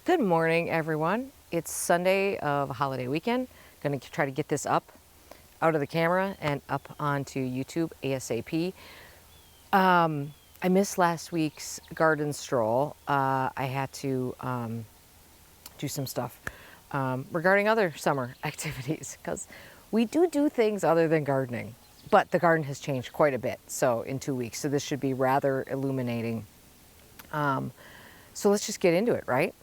Good morning, everyone. It's Sunday of a holiday weekend. Going to try to get this up out of the camera and up onto YouTube ASAP. I missed last week's garden stroll. I had to do some stuff regarding other summer activities because we do things other than gardening. But the garden has changed quite a bit, so in 2 weeks. So this should be rather illuminating. So let's just get into it, right?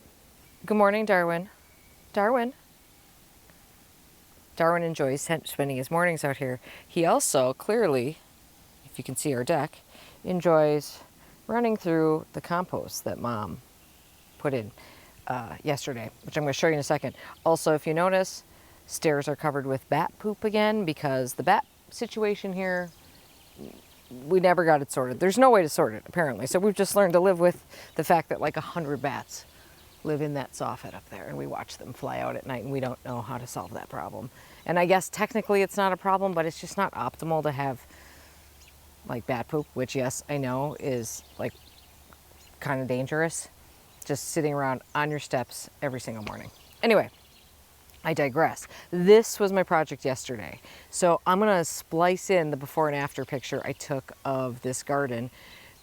Good morning, Darwin. Darwin. Darwin enjoys spending his mornings out here. He also clearly, if you can see our deck, enjoys running through the compost that Mom put in yesterday, which I'm going to show you in a second. Also, if you notice, stairs are covered with bat poop again because the bat situation here, we never got it sorted. There's no way to sort it, apparently. So we've just learned to live with the fact that like 100 bats live in that soffit up there, and we watch them fly out at night, and we don't know how to solve that problem. And I guess technically it's not a problem, but it's just not optimal to have like bat poop, which yes, I know is like kind of dangerous, just sitting around on your steps every single morning. Anyway, I digress. This was my project yesterday. So I'm gonna splice in the before and after picture I took of this garden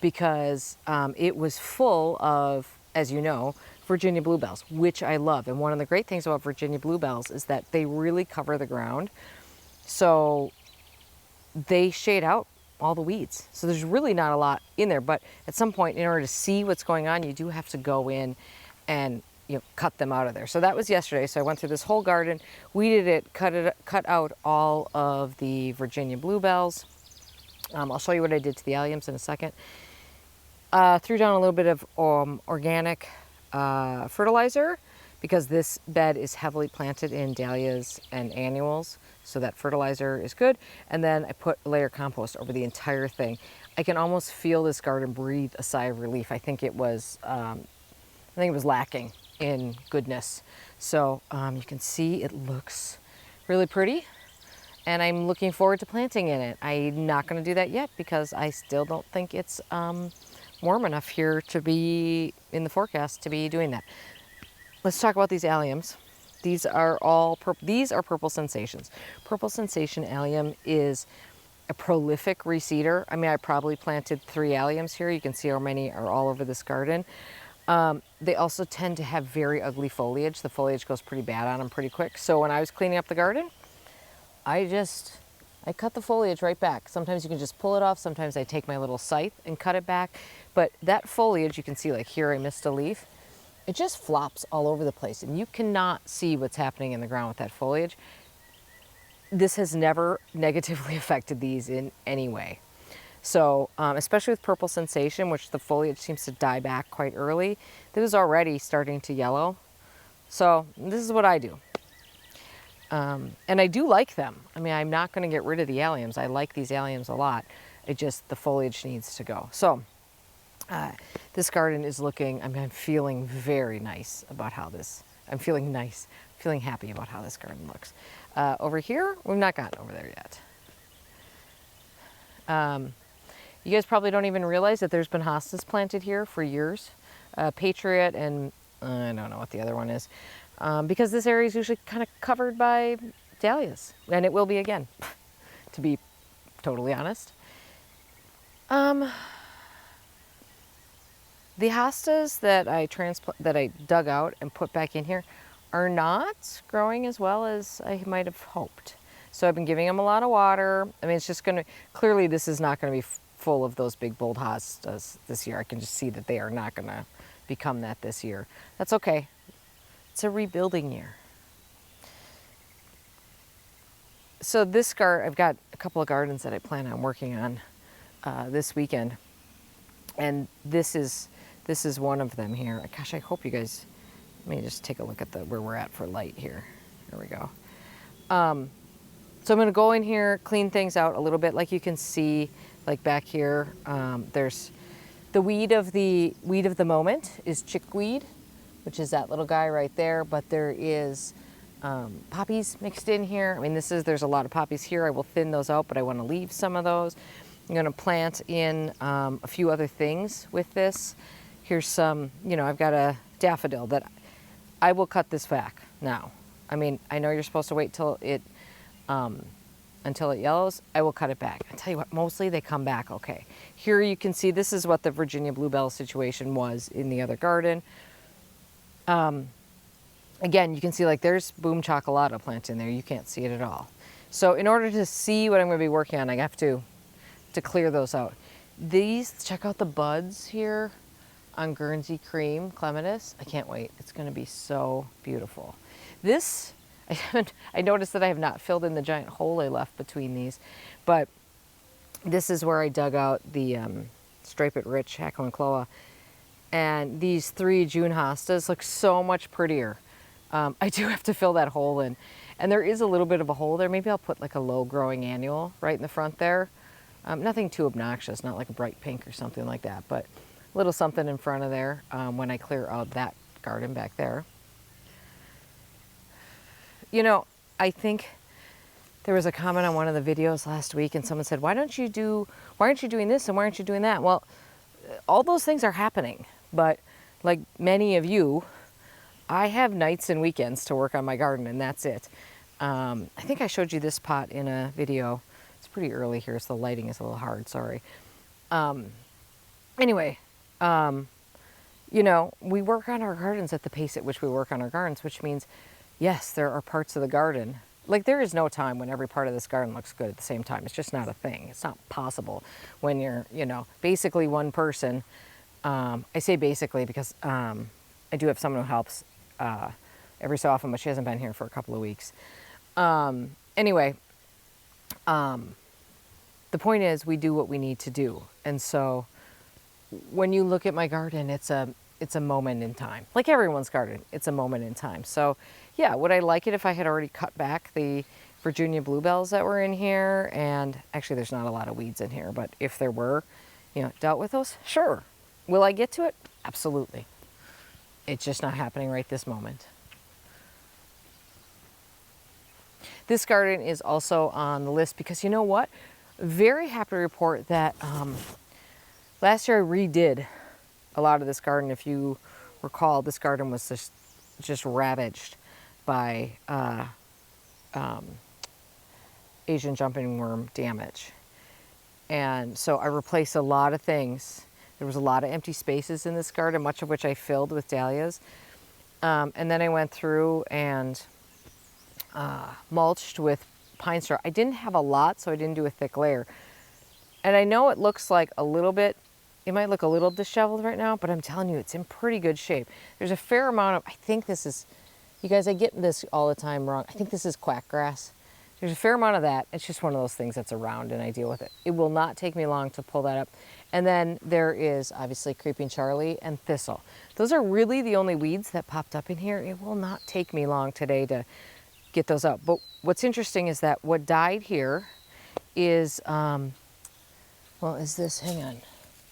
because it was full of, as you know, Virginia bluebells, which I love. And one of the great things about Virginia bluebells is that they really cover the ground. So they shade out all the weeds. So there's really not a lot in there, but at some point in order to see what's going on, you do have to go in and cut them out of there. So that was yesterday. So I went through this whole garden, weeded it, cut out all of the Virginia bluebells. I'll show you what I did to the aliums in a second. Threw down a little bit of organic fertilizer because this bed is heavily planted in dahlias and annuals, so that fertilizer is good. And then I put a layer of compost over the entire thing. I can almost feel this garden breathe a sigh of relief. I think it was lacking in goodness. So you can see it looks really pretty, and I'm looking forward to planting in it. I'm not going to do that yet because I still don't think it's warm enough here to be in the forecast to be doing that. Let's talk about these aliums. These are purple sensations. Purple sensation allium is a prolific reseeder. I mean, I probably planted 3 alliums here. You can see how many are all over this garden. They also tend to have very ugly foliage. The foliage goes pretty bad on them pretty quick. So when I was cleaning up the garden, I cut the foliage right back. Sometimes you can just pull it off. Sometimes I take my little scythe and cut it back. But that foliage, you can see like here I missed a leaf. It just flops all over the place and you cannot see what's happening in the ground with that foliage. This has never negatively affected these in any way. So especially with purple sensation, which the foliage seems to die back quite early, this is already starting to yellow. So this is what I do. And I do like them. I mean, I'm not going to get rid of the aliums. I like these aliums a lot. It just, the foliage needs to go. So this garden is looking, I'm feeling very nice about how this, I'm feeling happy about how this garden looks. Over here, we've not gotten over there yet. You guys probably don't even realize that there's been hostas planted here for years. Patriot and I don't know what the other one is. Because this area is usually kind of covered by dahlias, and it will be again, to be totally honest. The hostas that I dug out and put back in here are not growing as well as I might have hoped. So I've been giving them a lot of water. I mean, it's just going to, clearly this is not going to be full of those big bold hostas this year. I can just see that they are not going to become that this year. That's okay. It's a rebuilding year. So this I've got a couple of gardens that I plan on working on this weekend, and this is one of them here. Gosh, I hope you guys. Let me just take a look at where we're at for light here. There we go. So I'm going to go in here, clean things out a little bit. Like you can see, like back here, there's the weed of the moment is chickweed, which is that little guy right there, but there is poppies mixed in here. I mean, there's a lot of poppies here. I will thin those out, but I want to leave some of those. I'm going to plant in a few other things with this. Here's some, I've got a daffodil that I will cut this back now. I mean, I know you're supposed to wait till it yellows. I will cut it back. I tell you what, mostly they come back okay. Here you can see this is what the Virginia bluebell situation was in the other garden. Again, you can see like there's boom chocolata plant in there. You can't see it at all. So in order to see what I'm going to be working on, I have to clear those out. These, check out the buds here on Guernsey Cream Clematis. I can't wait. It's going to be so beautiful. This, I noticed that I have not filled in the giant hole I left between these, but this is where I dug out the Striped Rich Hacklencloa. And these 3 June hostas look so much prettier. I do have to fill that hole in. And there is a little bit of a hole there. Maybe I'll put like a low growing annual right in the front there. Nothing too obnoxious, not like a bright pink or something like that, but a little something in front of there when I clear out that garden back there. You know, I think there was a comment on one of the videos last week and someone said, why aren't you doing this and why aren't you doing that? Well, all those things are happening, but like many of you, I have nights and weekends to work on my garden and that's it. I think I showed you this pot in a video. It's pretty early here, so the lighting is a little hard, sorry. Anyway, you know, we work on our gardens at the pace at which we work on our gardens, which means, yes, there are parts of the garden. Like there is no time when every part of this garden looks good at the same time. It's just not a thing. It's not possible when you're, you know, basically one person. I say basically because I do have someone who helps every so often, but she hasn't been here for a couple of weeks. Anyway, the point is we do what we need to do. And so when you look at my garden, it's a moment in time. Like everyone's garden, it's a moment in time. So yeah, would I like it if I had already cut back the Virginia bluebells that were in here? And actually there's not a lot of weeds in here, but if there were, you know, dealt with those, sure. Will I get to it? Absolutely. It's just not happening right this moment. This garden is also on the list because you know what? Very happy to report that last year I redid a lot of this garden. If you recall, this garden was just ravaged by Asian jumping worm damage. And so I replaced a lot of things. There was a lot of empty spaces in this garden, much of which I filled with dahlias. And then I went through and mulched with pine straw. I didn't have a lot, so I didn't do a thick layer. And I know it looks like a little bit, it might look a little disheveled right now, but I'm telling you, it's in pretty good shape. There's a fair amount of, I think this is, you guys, I get this all the time wrong. I think this is quackgrass. There's a fair amount of that. It's just one of those things that's around and I deal with it. It will not take me long to pull that up. And then there is obviously creeping Charlie and thistle. Those are really the only weeds that popped up in here. It will not take me long today to get those out. But what's interesting is that what died here is, well, is this, hang on.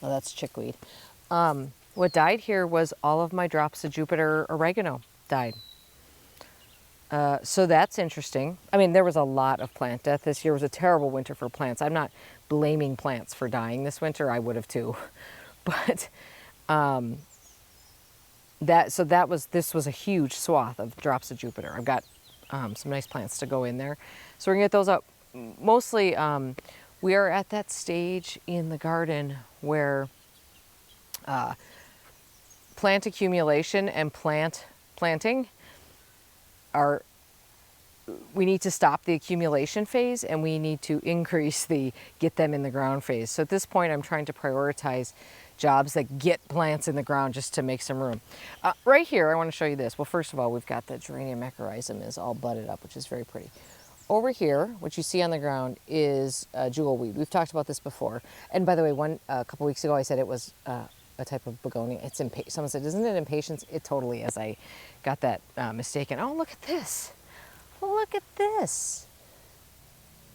Oh, that's chickweed. What died here was all of my drops of Jupiter oregano died. So that's interesting. I mean, there was a lot of plant death. This year was a terrible winter for plants. I'm not blaming plants for dying this winter. I would have too. But this was a huge swath of drops of Jupiter. I've got some nice plants to go in there. So we're gonna get those up. Mostly, we are at that stage in the garden where plant accumulation and planting are, we need to stop the accumulation phase and we need to increase the get them in the ground phase. So at this point, I'm trying to prioritize jobs that get plants in the ground just to make some room. Right here, I want to show you this. Well, first of all, we've got the geranium mycorrhizum is all budded up, which is very pretty. Over here, what you see on the ground is jewelweed. We've talked about this before. And by the way, a couple weeks ago, I said it was a type of begonia. It's someone said, isn't it impatience? It totally is. I got that mistaken. Oh, look at this. Look at this.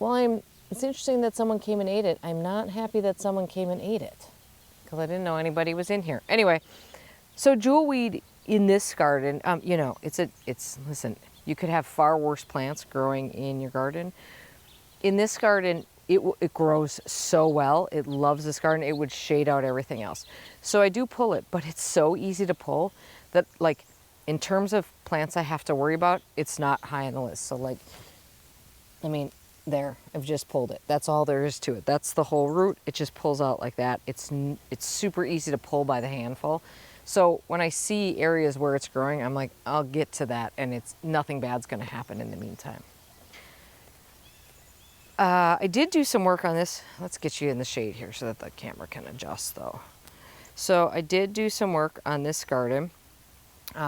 Well, it's interesting that someone came and ate it. I'm not happy that someone came and ate it because I didn't know anybody was in here. Anyway, so jewelweed in this garden, you know, listen, you could have far worse plants growing in your garden. In this garden, it grows so well. It loves this garden. It would shade out everything else. So I do pull it, but it's so easy to pull that, like, in terms of plants I have to worry about, it's not high on the list. So like, I mean, there, I've just pulled it. That's all there is to it. That's the whole root. It just pulls out like that. It's super easy to pull by the handful. So when I see areas where it's growing, I'm like, I'll get to that, and it's nothing bad's going to happen in the meantime. I did do some work on this. Let's get you in the shade here so that the camera can adjust though. So I did do some work on this garden.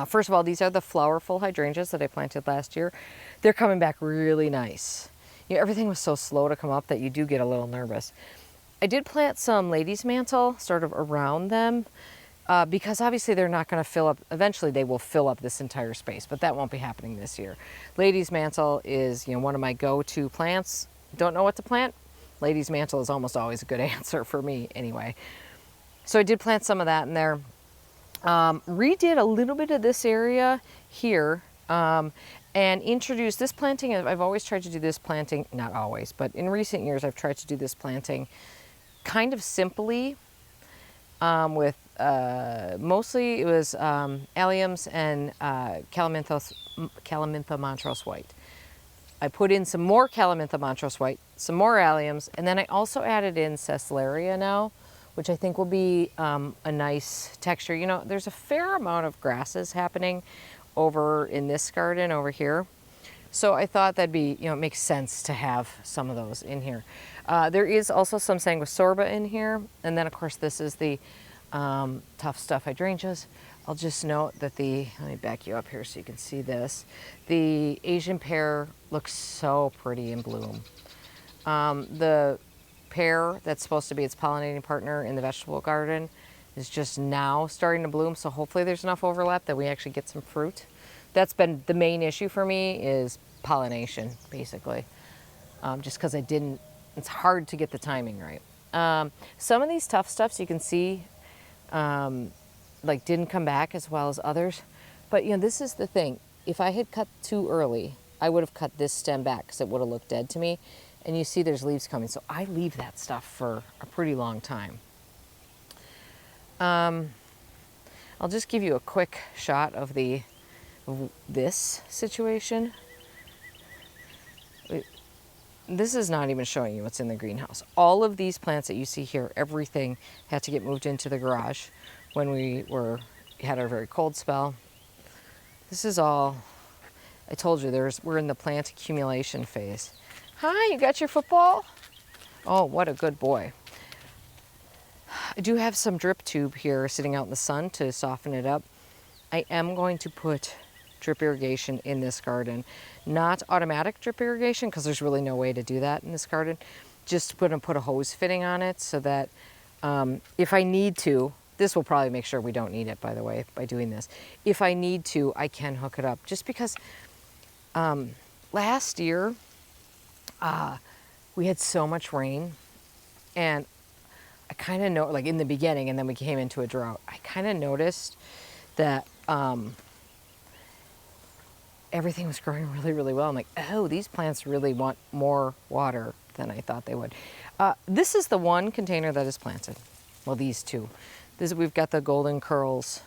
First of all, these are the flowerful hydrangeas that I planted last year. They're coming back really nice. You know, everything was so slow to come up that you do get a little nervous. I did plant some ladies' mantle sort of around them because obviously they're not going to fill up. Eventually they will fill up this entire space, but that won't be happening this year. Ladies' mantle is, you know, one of my go-to plants. Don't know what to plant? Ladies' mantle is almost always a good answer for me anyway. So I did plant some of that in there. Redid a little bit of this area here and introduced this planting. I've always tried to do this planting, not always, but in recent years I've tried to do this planting kind of simply with mostly it was aliums and Calamintha Montrose white. I put in some more Calamintha Montrose white, some more aliums, and then I also added in Ceslaria now, which I think will be a nice texture. You know, there's a fair amount of grasses happening over in this garden over here. So I thought that'd be, you know, it makes sense to have some of those in here. There is also some Sanguisorba in here. And then of course this is the Tough Stuff hydrangeas. I'll just note that let me back you up here so you can see this. The Asian pear looks so pretty in bloom. The pear that's supposed to be its pollinating partner in the vegetable garden is just now starting to bloom. So hopefully there's enough overlap that we actually get some fruit. That's been the main issue for me is pollination, basically. Just because it's hard to get the timing right. Some of these Tough Stuffs you can see like didn't come back as well as others. But you know, this is the thing. If I had cut too early, I would have cut this stem back because it would have looked dead to me. And you see there's leaves coming. So I leave that stuff for a pretty long time. I'll just give you a quick shot of this situation. This is not even showing you what's in the greenhouse. All of these plants that you see here, everything had to get moved into the garage when we had our very cold spell. This is all, I told you, we're in the plant accumulation phase. Hi, you got your football? Oh, what a good boy. I do have some drip tube here sitting out in the sun to soften it up. I am going to put drip irrigation in this garden. Not automatic drip irrigation because there's really no way to do that in this garden. Just put a hose fitting on it so that if I need to, this will probably make sure we don't need it, by the way, by doing this. If I need to, I can hook it up. Just because last year we had so much rain, and I kind of know, like in the beginning, and then we came into a drought. I kind of noticed that everything was growing really, really well. I'm like, oh, these plants really want more water than I thought they would. This is the one container that is planted. Well, these two. We've got the Golden Curls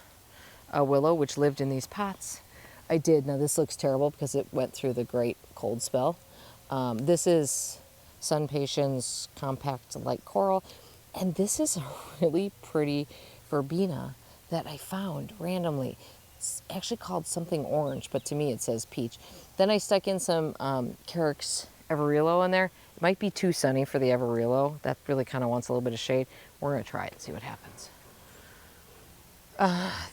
willow, which lived in these pots. Now this looks terrible because it went through the great cold spell. This is Sun Patience Compact Light Coral. And this is a really pretty verbena that I found randomly. It's actually called something orange, but to me it says peach. Then I stuck in some Carex Everillo in there. It might be too sunny for the Everillo. That really kind of wants a little bit of shade. We're going to try it and see what happens.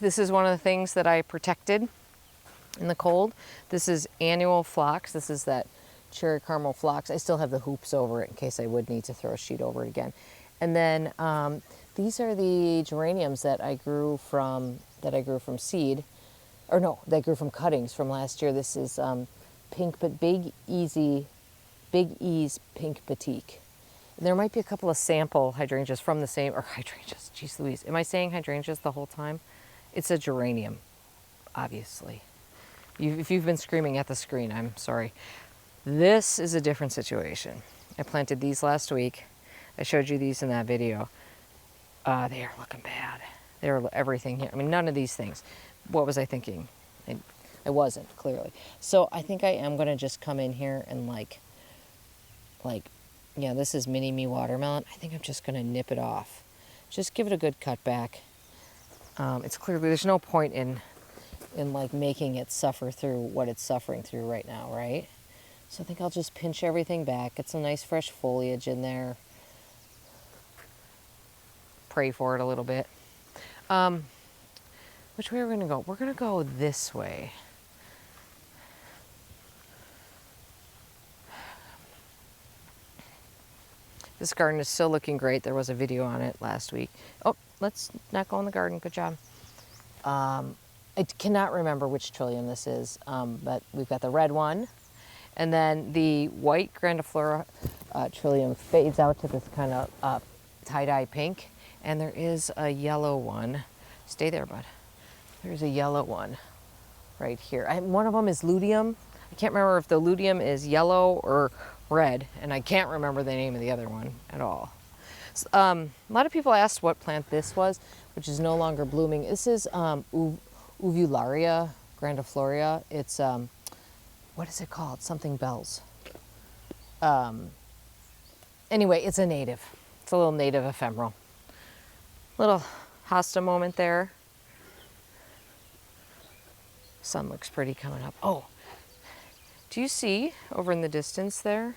This is one of the things that I protected in the cold. This is annual phlox. This is that cherry caramel phlox. I still have the hoops over it in case I would need to throw a sheet over it again. And then these are the geraniums that I grew from seed, or no, that I grew from cuttings from last year. This is pink, but Big Ease Pink Batik. And there might be a couple of sample hydrangeas from the same, or hydrangeas, geez Louise. Am I saying hydrangeas the whole time? It's a geranium, obviously. If you've been screaming at the screen, I'm sorry. This is a different situation. I planted these last week. I showed you these in that video. They are looking bad. They're everything here. I mean, none of these things. What was I thinking? I wasn't, clearly. So I think I am going to just come in here and yeah, this is mini me watermelon. I think I'm just going to nip it off. Just give it a good cut back. It's clearly, there's no point in like making it suffer through what it's suffering through right now, right? So I think I'll just pinch everything back, get some nice fresh foliage in there. Pray for it a little bit. Which way are we going to go? We're going to go this way. This garden is still looking great. There was a video on it last week. Oh, let's not go in the garden. Good job. I cannot remember which Trillium this is, but we've got the red one. And then the white grandiflora Trillium fades out to this kind of tie-dye pink. And there is a yellow one. Stay there, bud. There's a yellow one right here. One of them is luteum. I can't remember if the luteum is yellow or red, and I can't remember the name of the other one at all. So, a lot of people asked what plant this was, which is no longer blooming. This is Uvularia grandiflora. It's, what is it called? Something bells. Anyway, it's a native. It's a little native ephemeral. Little hosta moment there. Sun looks pretty coming up. Oh, do you see over in the distance there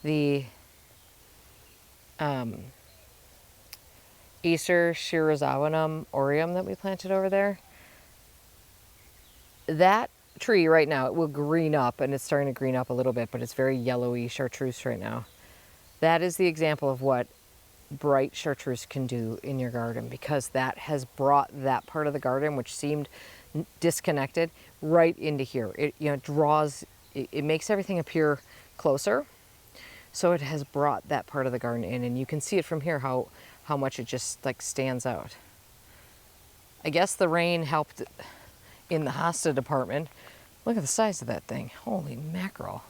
the Acer shirazawanum aureum that we planted over there? That tree right now, it will green up, and it's starting to green up a little bit, but it's very yellowy chartreuse right now. That is the example of what bright chartreuse can do in your garden, because that has brought that part of the garden which seemed disconnected right into here. It draws, it makes everything appear closer. So it has brought that part of the garden in, and you can see it from here how much it just like stands out. I guess the rain helped in the hosta department. Look at the size of that thing. Holy mackerel.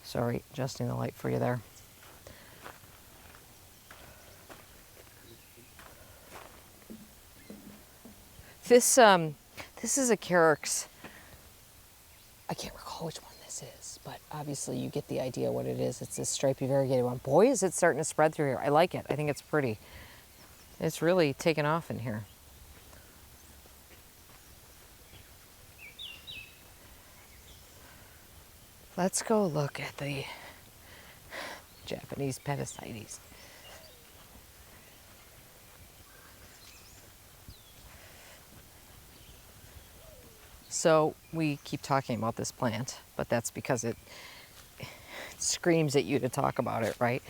Sorry, adjusting the light for you there. This is a Carex. I can't recall which one this is, but obviously you get the idea what it is. It's this stripy variegated one. Boy, is it starting to spread through here. I like it. I think it's pretty. It's really taken off in here. Let's go look at the Japanese pedicites. So we keep talking about this plant, but that's because it screams at you to talk about it, right?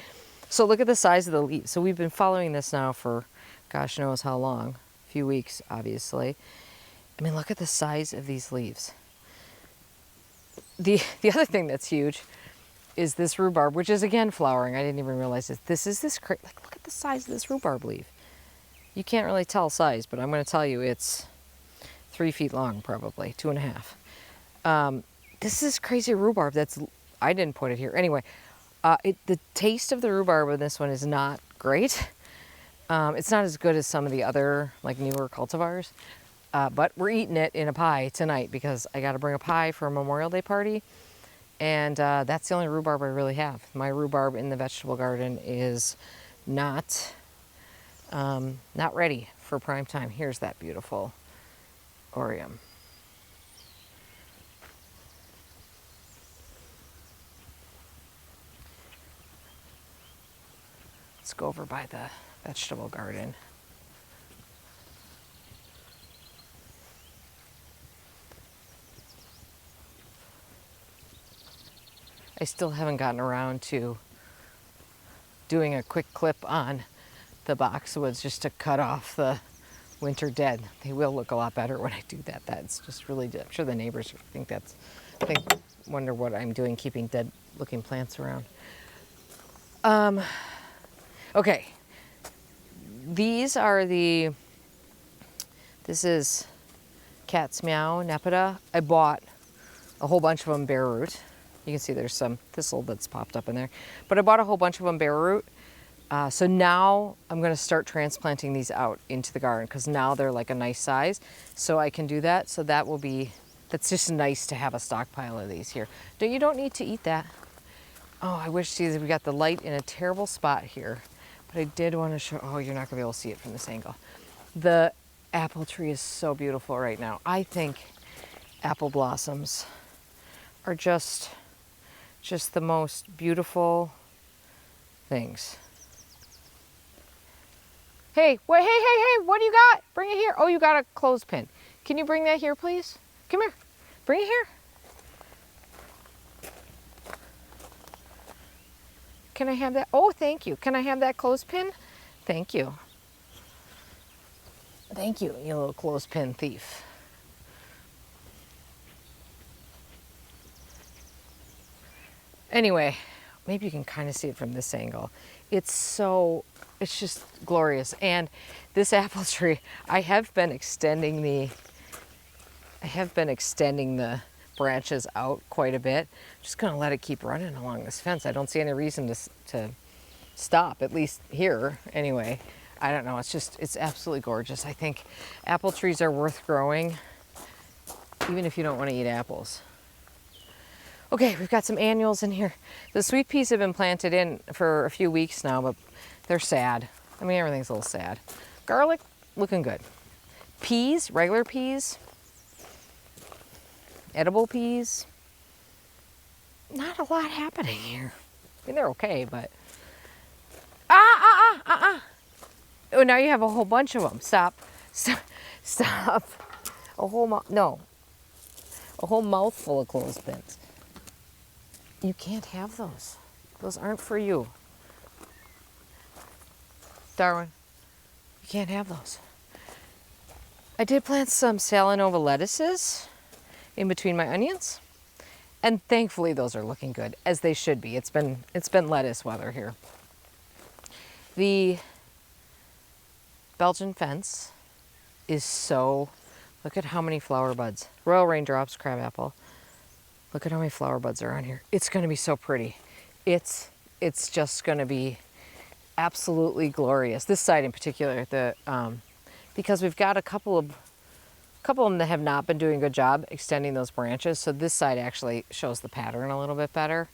So look at the size of the leaves. So we've been following this now for gosh knows how long, a few weeks, obviously. I mean, look at the size of these leaves. The other thing that's huge is this rhubarb, which is again flowering. I didn't even realize it. This is this, like, look at the size of this rhubarb leaf. You can't really tell size, but I'm going to tell you it's 3 feet long, probably 2.5. This is crazy rhubarb. I didn't put it here. Anyway, the taste of the rhubarb in this one is not great. It's not as good as some of the other like newer cultivars, but we're eating it in a pie tonight because I got to bring a pie for a Memorial Day party, and that's the only rhubarb I really have. My rhubarb in the vegetable garden is not ready for prime time. Here's that beautiful aureum. Let's go over by the vegetable garden. I still haven't gotten around to doing a quick clip on the boxwoods just to cut off the winter dead. They will look a lot better when I do that. That's just really, I'm sure the neighbors wonder what I'm doing keeping dead looking plants around. Okay, this is Cat's Meow Nepeta. I bought a whole bunch of them bare root. You can see there's some thistle that's popped up in there, but I bought a whole bunch of them bare root So now I'm going to start transplanting these out into the garden because now they're like a nice size. So I can do that. So that will be, that's just nice to have a stockpile of these here. You don't need to eat that. Oh, I wish, we got the light in a terrible spot here. But I did want to show, oh, you're not going to be able to see it from this angle. The apple tree is so beautiful right now. I think apple blossoms are just the most beautiful things. Hey, wait, hey, what do you got? Bring it here. Oh, you got a clothespin. Can you bring that here, please? Come here. Bring it here. Can I have that? Oh, thank you. Can I have that clothespin? Thank you. Thank you, you little clothespin thief. Anyway, maybe you can kind of see it from this angle. It's just glorious. And this apple tree, I have been extending the branches out quite a bit. I'm just gonna let it keep running along this fence. I don't see any reason to stop, at least here anyway. I don't know, it's absolutely gorgeous. I think apple trees are worth growing, even if you don't want to eat apples. Okay, we've got some annuals in here. The sweet peas have been planted in for a few weeks now, but they're sad. I mean, everything's a little sad. Garlic, looking good. Peas, regular peas, edible peas, not a lot happening here. I mean, they're okay, but... Oh, now you have a whole bunch of them. Stop. A whole mouthful of clothespins. You can't have those. Those aren't for you. Darwin, you can't have those. I did plant some Salanova lettuces in between my onions, and thankfully those are looking good, as they should be. It's been lettuce weather here. The Belgian fence is look at how many flower buds. Royal raindrops, crabapple. Look at how many flower buds are on here. It's going to be so pretty. It's just going to be absolutely glorious. This side in particular, because we've got a couple of them that have not been doing a good job extending those branches. So this side actually shows the pattern a little bit better.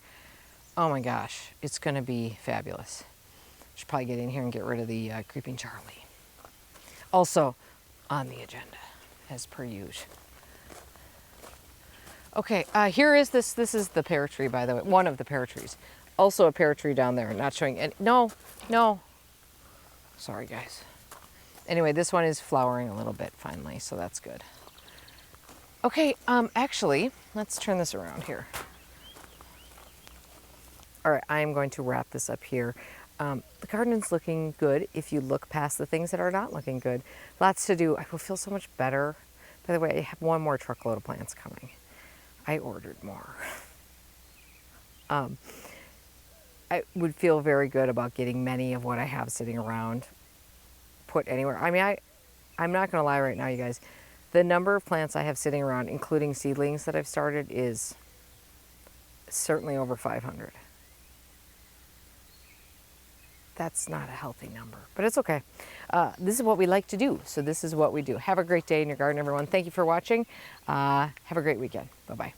Oh my gosh, it's going to be fabulous. Should probably get in here and get rid of the creeping Charlie. Also on the agenda, as per usual. Okay, here is this is the pear tree, by the way, one of the pear trees. Also a pear tree down there, not showing any, no. Sorry guys. Anyway, this one is flowering a little bit finally, so that's good. Okay, actually, let's turn this around here. All right, I am going to wrap this up here. The garden is looking good if you look past the things that are not looking good. Lots to do. I will feel so much better. By the way, I have one more truckload of plants coming. I ordered more. I would feel very good about getting many of what I have sitting around put anywhere. I mean, I'm not gonna lie right now, you guys. The number of plants I have sitting around, including seedlings that I've started, is certainly over 500. That's not a healthy number, but it's okay. This is what we like to do, so this is what we do. Have a great day in your garden, everyone. Thank you for watching. Have a great weekend. Bye-bye.